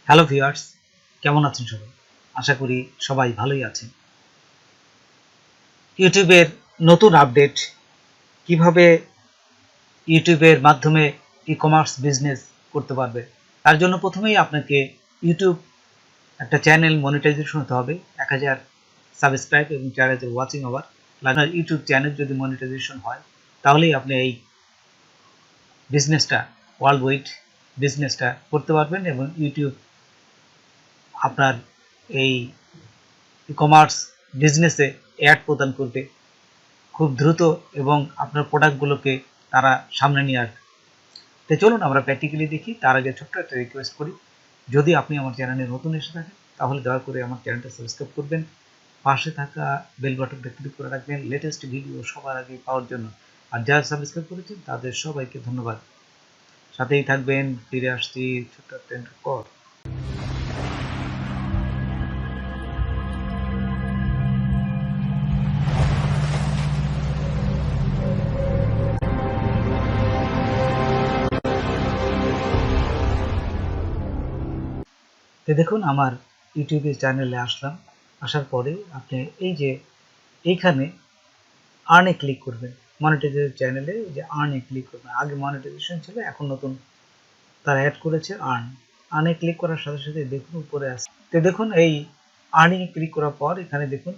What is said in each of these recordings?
Hello viewers, কেমন আছেন সবাই? আশা করি সবাই ভালোই আছেন। ইউটিউবের নতুন আপডেট, কিভাবে ইউটিউবের মাধ্যমে ই-কমার্স বিজনেস করতে পারবে, তার জন্য প্রথমেই আপনাকে ইউটিউব একটা চ্যানেল মনিটাইজেশন হতে হবে। 1000 সাবস্ক্রাইব এবং 4000 ওয়াচিং আওয়ার। আপনার ইউটিউব চ্যানেল যদি মনিটাইজেশন হয়, তাহলেই আপনি এই বিজনেসটা, ওয়ার্ল্ড ওয়াইড বিজনেসটা করতে পারবেন এবং ইউটিউব আপনার এই ই-কমার্স বিজনেসে অ্যাড প্রদান করবে খুব দ্রুত এবং আপনার প্রোডাক্টগুলোকে তারা সামনে নিয়ে আসবে। তো চলুন আমরা প্র্যাকটিক্যালি দেখি। তার আগে ছোট্ট একটা রিকোয়েস্ট করি, যদি আপনি আমার চ্যানেলে নতুন এসে থাকেন তাহলে দয়া করে আমার চ্যানেলটা সাবস্ক্রাইব করবেন, পাশে থাকা বেল বাটনটা ক্লিক করে রাখবেন লেটেস্ট ভিডিও সবার আগে পাওয়ার জন্য। আর যারা সাবস্ক্রাইব করেছেন তাদের সবাইকে ধন্যবাদ। সাথেই থাকবেন, ফিরে আসছি ছোট্ট একটা পর। তো দেখুন, আমার ইউটিউবে চ্যানেলে আসলাম। আসার পরে আপনি এই যে এইখানে আর্নে ক্লিক করবেন। মনিটাইজেশন চ্যানেলে যে আর্নে ক্লিক করবেন। আগে মনিটাইজেশন ছিল, এখন নতুন তারা অ্যাড করেছে আর্নে ক্লিক করার সাথে সাথে দেখুন উপরে আসে। তো দেখুন, এই আর্নিং ক্লিক করার পর এখানে দেখুন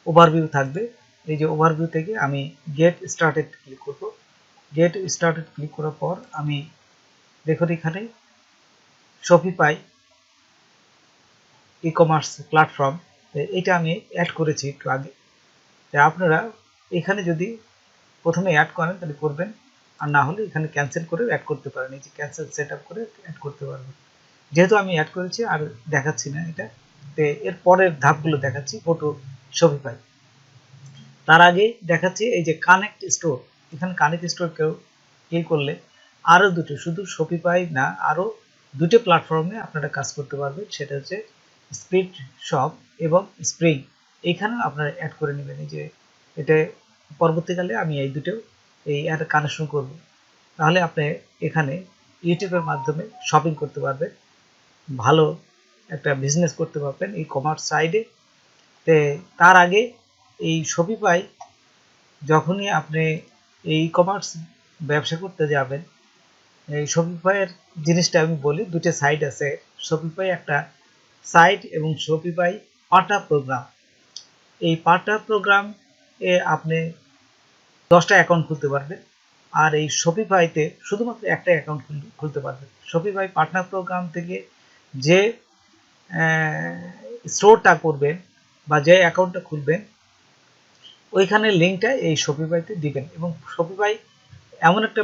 ওভারভিউ থাকবে। এই যে ওভারভিউ থেকে আমি গেট স্টার্টেড ক্লিক করব। গেট স্টার্টেড ক্লিক করার পর আমি দেখুন এখানে শপিফাই ই-কমার্স প্ল্যাটফর্ম, এটা আমি অ্যাড করেছি একটু আগে। তাই আপনারা এখানে যদি প্রথমে অ্যাড করেন তাহলে করবেন, আর না হলে এখানে ক্যান্সেল করে অ্যাড করতে পারেন। এই যে ক্যান্সেল সেট আপ করে অ্যাড করতে পারবেন। যেহেতু আমি অ্যাড করেছি আর দেখাচ্ছি না এটা, তো এর পরের ধাপগুলো দেখাচ্ছি। ফটো শপিফাই, তার আগে দেখাচ্ছি এই যে কানেক্ট স্টোর। এখানে কানেক্ট স্টোর কেউ ক্লিক করলে আরও দুটো, শুধু শপিফাই না, আরও দুটো প্ল্যাটফর্মে আপনারা কাজ করতে পারবেন। সেটা হচ্ছে স্পিড শপ এবং স্প্রিং। এইখানেও আপনারা অ্যাড করে নেবেন। এই যে এটা পরবর্তীকালে আমি এই দুটো এই অ্যাড কানেকশন করব, তাহলে আপনি এখানে ইউটিউবের মাধ্যমে শপিং করতে পারবেন, ভালো একটা বিজনেস করতে পারবেন ই কমার্স সাইডে। তার আগে এই শপিফাই, যখনই আপনি এই ই কমার্স ব্যবসা করতে যাবেন, এই শপিফাইয়ের জিনিসটা আমি বলি, দুটো সাইট আছে। শপিফাই একটা সাইট এবং শপিফাই পার্টনার প্রোগ্রাম। এই পার্টনার প্রোগ্রাম এ আপনি 10টা অ্যাকাউন্ট খুলতে পারবেন, আর এই শপিফাইতে শুধুমাত্র একটা অ্যাকাউন্ট খুলতে পারবেন। শপিফাই পার্টনার প্রোগ্রাম থেকে যে স্টোরটা করবেন বা যে অ্যাকাউন্টটা খুলবেন, ওইখানে লিঙ্কটা এই শপিফাইতে দিবেন। এবং শপিফাই এমন একটা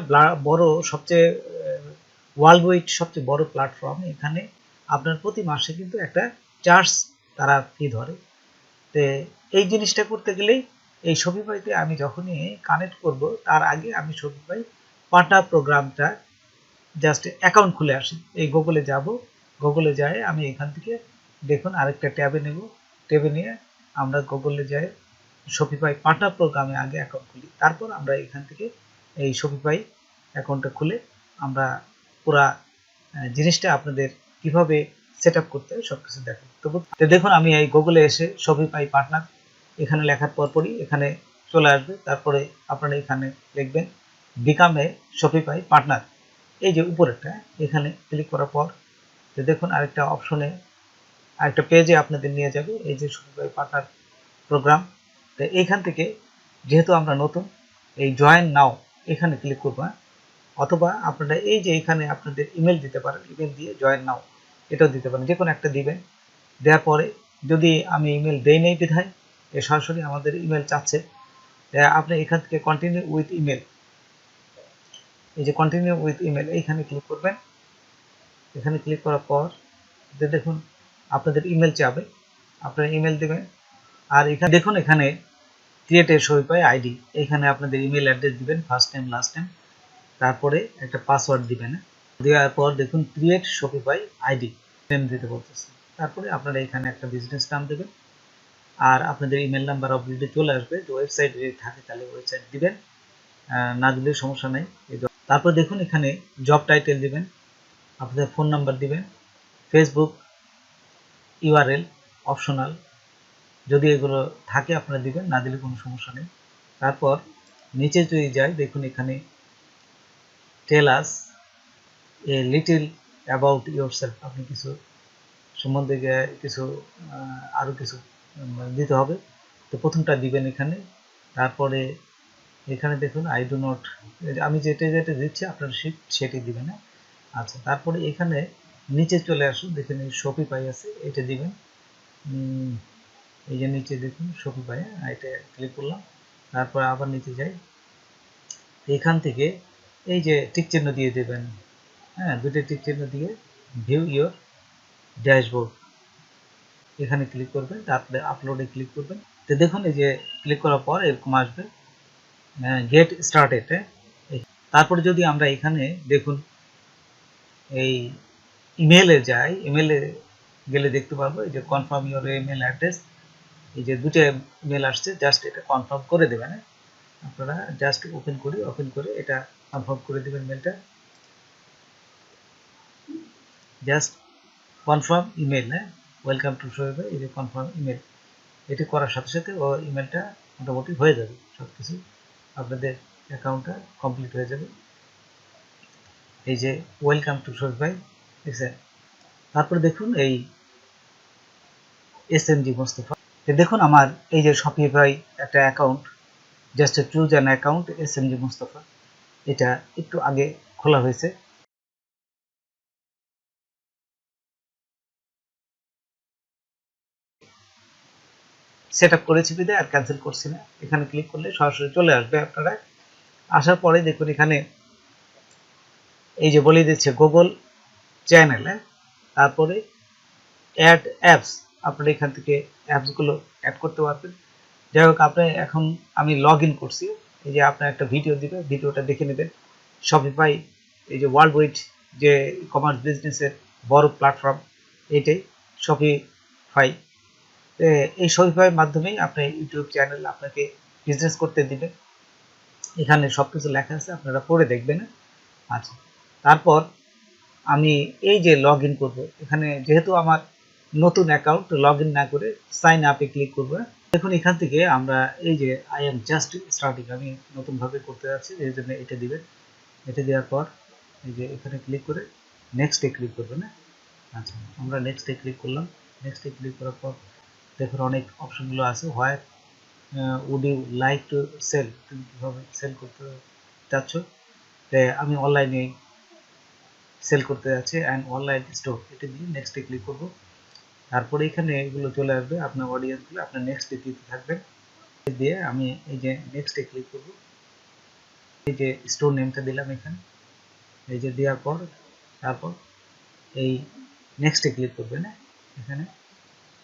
বড়, সবচেয়ে ওয়ার্ল্ড ওয়াইড সবচেয়ে বড় প্ল্যাটফর্ম। এখানে আপনার প্রতি মাসে কিন্তু একটা চার্জ তারা ফি ধরে। তো এই জিনিসটা করতে গেলেই এই শপিফাইতে আমি যখনই কানেক্ট করব, তার আগে আমি শপিফাই পার্টনার প্রোগ্রামটা জাস্ট অ্যাকাউন্ট খুলে আসি। এই গুগলে যাব, গুগলে যাই আমি এখান থেকে দেখুন আরেকটা ট্যাবে নেব। ট্যাবে নিয়ে আমরা গুগলে যাই, শপিফাই পার্টনার প্রোগ্রামে আগে অ্যাকাউন্ট খুলি, তারপর আমরা এখান থেকে এই শপিফাই অ্যাকাউন্টটা খুলে আমরা পুরা জিনিসটা আপনাদের কিভাবে সেট আপ করতে হয় সব কিছু দেখুন। তো দেখুন, আমি এই গুগলে এসে শপিফাই পার্টনার এখানে লেখার পরপরই এখানে চলে আসবে। তারপরে আপনারা এখানে লিখবেন বিকাম এ শপিফাই পার্টনার। এই যে উপরেরটা, এখানে ক্লিক করার পর তো দেখুন আরেকটা অপশনে, আরেকটা পেজে আপনাদের নিয়ে যাবে, এই যে শপিফাই পার্টনার প্রোগ্রাম। তো এইখান থেকে যেহেতু আমরা নতুন, এই জয়েন নাও এখানে ক্লিক করবো। অথবা আপনারা এই যে এখানে আপনাদের ইমেল দিতে পারেন, ইমেল দিয়ে জয়েন নাও এটাও দিতে পারেন, যে কোনো একটা দিবেন। দেওয়ার পরে যদি আমি ইমেল দেই নেই বিধায় সরাসরি আমাদের ইমেল চাচ্ছে, আপনি এখান থেকে কন্টিনিউ উইথ ইমেল, এই যে কন্টিনিউ উইথ ইমেল এইখানে ক্লিক করবেন। এখানে ক্লিক করার পর দেখুন আপনাদের ইমেল চাবে, আপনারা ইমেল দেবেন। আর এখানে দেখুন, এখানে ক্রিয়েট এ শপিফাই আইডি, এখানে আপনাদের ইমেল অ্যাড্রেস দিবেন, ফার্স্ট টাইম লাস্ট টাইম, তারপরে একটা পাসওয়ার্ড দিবেন। দেওয়ার পর দেখুন ক্রিয়েট শপিফাই আইডি নেম দিতে বলতেছে। তারপরে আপনারা এখানে একটা বিজনেস নাম দেবেন, আর আপনাদের ইমেল নাম্বার অলরেডি চলে আসবে। যে ওয়েবসাইট যদি থাকে তাহলে ওয়েবসাইট দিবেন, না দিলে সমস্যা নেই। তারপর দেখুন এখানে জব টাইটেল দিবেন, আপনাদের ফোন নাম্বার দিবেন, ফেসবুক ইউআরএল অপশনাল, যদি এগুলো থাকে আপনারা দিবেন, না দিলে কোনো সমস্যা নেই। তারপর নিচে যদি যাই, দেখুন এখানে টেল আস এ লিটল অ্যাবাউট ইয়োরসেলফ, আপনি কিছু সম্বন্ধে কিছু আরও কিছু দিতে হবে। তো প্রথমটা দিবেন এখানে। তারপরে এখানে দেখুন আই ডু নট, আমি যেটা যেটা দিচ্ছি আপনারা সেটি দিবেন। আচ্ছা, তারপরে এখানে নিচে চলে আসুন, দেখুন শপিফাই আছে, এটা দিবেন। এই যে নিচে দেখুন শপিফাই, এটা ক্লিক করলাম। তারপর আবার নিচে যাই, এখান থেকে এই যে টিক চিহ্ন দিয়ে দেবেন, হ্যাঁ, দুটো টিক চিহ্ন দিয়ে ভিউ ইয়োর ড্যাশবোর্ড, এখানে ক্লিক করবেন। তারপরে আপলোডে ক্লিক করবেন। তো দেখুন এই যে ক্লিক করার পর এরকম আসবে গেট স্টার্টেড। তারপরে যদি আমরা এখানে দেখুন এই ইমেলে যাই, ইমেলে গেলে দেখতে পারবো এই যে কনফার্ম ইউর ইমেল অ্যাড্রেস, এই যে দুটো ইমেল আসছে, জাস্ট এটা কনফার্ম করে দেবেন। আপনারা জাস্ট ওপেন করে এটা কনফার্ম করে দেবেন মেলটা, just confirm email. Welcome to শোয়েবে, এই যে কনফার্ম ইমেল, এটি করার সাথে সাথে ও ইমেলটা মোটামুটি হয়ে যাবে, সব কিছু আপনাদের অ্যাকাউন্টটা কমপ্লিট হয়ে যাবে। এই যে ওয়েলকাম টু শোয়েবে, দেখছেন। তারপরে দেখুন এই এসএমজি মোস্তফা, দেখুন আমার এই যে শপিফাই একটা account, just choose an account SMG Mostafa, এটা একটু আগে খোলা হয়েছে। সেট আপ করেছি বিদে আর ক্যান্সেল করছি না, এখানে ক্লিক করলে সরাসরি চলে আসবে। আপনারা আসার পরে দেখুন এখানে এই যে বলে দিচ্ছে গুগল চ্যানেল, তারপরে অ্যাড অ্যাপস, আপনারা এখান থেকে অ্যাপসগুলো অ্যাড করতে পারবেন। যাই হোক, আপনি এখন আমি লগ ইন করছি, এই যে আপনার একটা ভিডিও দিবে, ভিডিওটা দেখে নেবেন। শপিফাই এই যে ওয়ার্ল্ড ওয়াইড যে কমার্স বিজনেসের বড় প্ল্যাটফর্ম, এইটাই শপিফাই। এই শপিফাইয়ের মাধ্যমেই আপনি ইউটিউব চ্যানেল আপনাকে বিজনেস করতে দিবে। এখানে সব কিছু লেখা আছে, আপনারা পড়ে দেখবেন। আচ্ছা, তারপর আমি এই যে লগ ইন করবো, এখানে যেহেতু আমার নতুন অ্যাকাউন্ট, লগ ইন না করে সাইন আপে ক্লিক করবো। দেখুন এখান থেকে আমরা এই যে আই এম জাস্ট স্টার্টিং, আমি নতুনভাবে করতে যাচ্ছি, এই জন্য এটা দিবেন। এটা দেওয়ার পর এই যে এখানে ক্লিক করে নেক্সটে ক্লিক করবেন। আচ্ছা, আমরা নেক্সটে ক্লিক করলাম। নেক্সটে ক্লিক করার পর দেখুন অনেক অপশনগুলো আছে। Where would you like to sell, তুমি কীভাবে সেল করতে চাচ্ছ। আমি অনলাইনে সেল করতে যাচ্ছি অ্যান্ড অনলাইন স্টোর, এটা দিয়ে নেক্সটে ক্লিক করব। তারপরে এখানে এগুলো চলে আসবে, আপনার অডিয়েন্সগুলো আপনার নেক্সটে দিতে থাকবেন। দিয়ে আমি এই যে নেক্সটে ক্লিক করব, এই যে স্টোর নেমটা দিলাম এখানে, এই যে দেওয়ার পর তারপর এই নেক্সটে ক্লিক করবেন। এখানে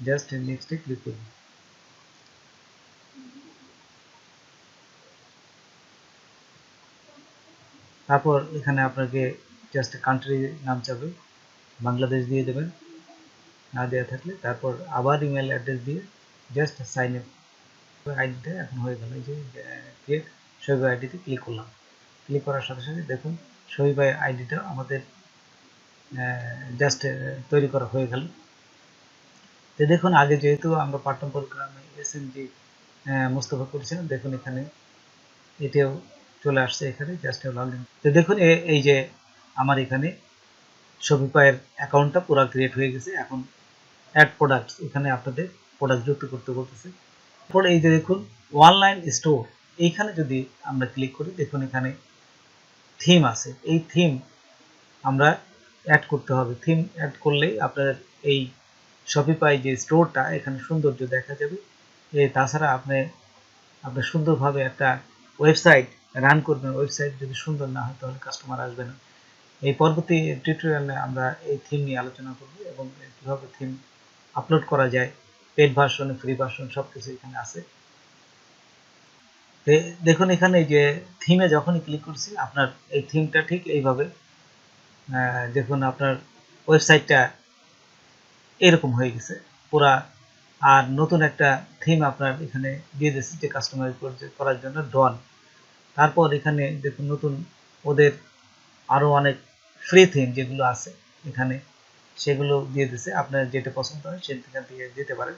জাস্ট নেক্সটে ক্লিক করবেন। তারপর এখানে আপনাকে জাস্ট কান্ট্রি নাম চাবে, বাংলাদেশ দিয়ে দেবেন, না দেওয়া থাকলে। তারপর আবার ইমেল অ্যাড্রেস দিয়ে জাস্ট সাইন আপ, আইডিটা এখন হয়ে গেল। এই যে ক্রিয়েট শহীদ আইডিতে ক্লিক করলাম। ক্লিক করার সাথে সাথে দেখুন শহীদ আইডিটা আমাদের জাস্ট তৈরি করা হয়ে গেল। তো দেখুন আগে যেহেতু আমরা পাঠ্য প্রোগ্রামে এসএমজি মোস্তফা করেছিলাম, দেখুন এখানে এটাও চলে আসছে, এখানে জাস্ট লগ ইন। তো দেখুন এই যে আমার এখানে শপিফাইয়ের অ্যাকাউন্টটা পুরো ক্রিয়েট হয়ে গেছে। এখন অ্যাড প্রোডাক্টস, এখানে আপনাদের প্রোডাক্ট যুক্ত করতে বলতেছে। তারপর এই যে দেখুন অনলাইন স্টোর, এইখানে যদি আমরা ক্লিক করি, দেখুন এখানে থিম আছে, এই থিম আমরা অ্যাড করতে হবে। থিম অ্যাড করলেই আপনার এই শপিফাই যে স্টোরটা, এখানে সৌন্দর্য দেখা যাবে। তাছাড়া আপনি সুন্দরভাবে একটা ওয়েবসাইট রান করবেন, ওয়েবসাইট যদি সুন্দর না হয় তাহলে কাস্টমার আসবে না। এই পরবর্তী টিউটোরিয়ালে আমরা এই থিম নিয়ে আলোচনা করব এবং কীভাবে থিম আপলোড করা যায়, পেড ভার্সন, ফ্রি ভার্সন সব কিছু এখানে আছে। দেখুন এখানে যে থিমে যখনই ক্লিক করছি, আপনার এই থিমটা ঠিক এইভাবে দেখুন আপনার ওয়েবসাইটটা এরকম হয়ে গেছে পুরা। আর নতুন একটা থিম আপনার এখানে দিয়ে দিয়েছে, যে কাস্টমাইজ করার জন্য ডন। তারপর এখানে দেখুন নতুন ওদের আরও অনেক ফ্রি থিম যেগুলো আছে এখানে, সেগুলো দিয়ে দিছে, আপনার যেটা পছন্দ হয় সেখান থেকে দিতে পারেন।